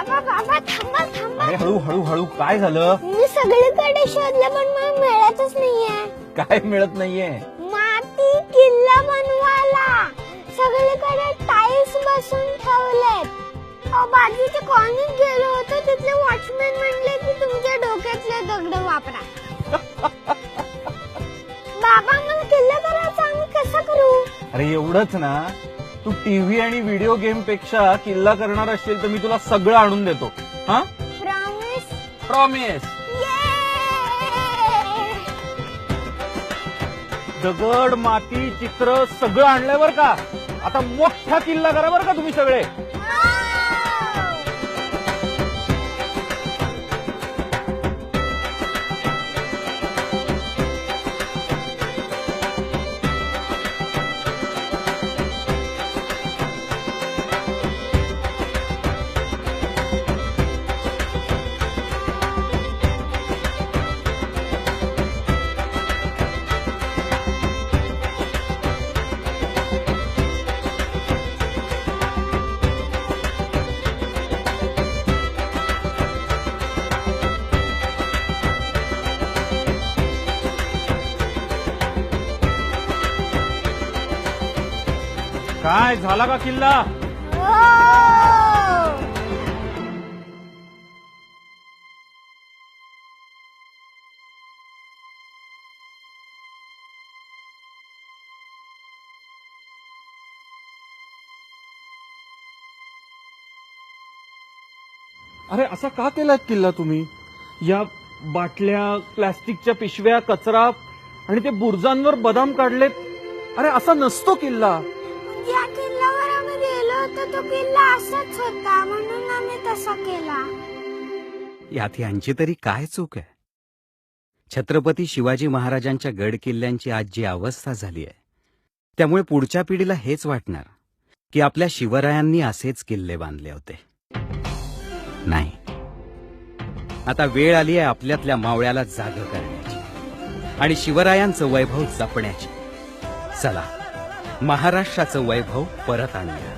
बाबा बाबा थांबा थांबा. अरे हळू हळू हळू, काय झालं? मी सगळीकडे शोधलं पण मला मिळतच नाहीये. काय मिळत नाहीये? माती किल्ला बनवायला सगळीकडे टाईल्स बसून ठेवलेत. बाजूच्या कॉलनीत गेलो होतो, तिथले वॉचमॅन म्हणले की तुमच्या डोक्यातले दगड वापरा. बाबा मला किल्ला करायचा, आम्ही कसं करू? अरे एवढंच ना, तू टीव्ही आणि व्हिडिओ गेम पेक्षा किल्ला करणार असशील तर मी तुला सगळं आणून देतो. हा, प्रॉमिस? प्रॉमिस. दगड, माती, चित्र सगळं आणलंय बर का. आता मोठा किल्ला करा बर का तुम्ही सगळे. काय झाला का किल्ला? अरे असा का केलात किल्ला तुम्ही? या बाटल्या, प्लास्टिकच्या पिशव्या, कचरा आणि ते बुर्जांवर बदाम काढलेत. अरे असा नसतो किल्ला. या किल्ल्यावर आम्ही गेलो होतो, तो किल्ला असाच होता म्हणून आम्ही तसा केला. यात यांची तरी काय चूक आहे? छत्रपती शिवाजी महाराजांच्या गड किल्ल्यांची आज जी अवस्था झाली आहे, त्यामुळे पुढच्या पिढीला हेच वाटणार की आपल्या शिवरायांनी असेच किल्ले बांधले होते. नाही, आता वेळ आली आहे आपल्यातल्या मावळ्याला जाग करण्याची आणि शिवरायांचं वैभव जपण्याची. चला, महाराष्ट्राचं वैभव परत आणूया.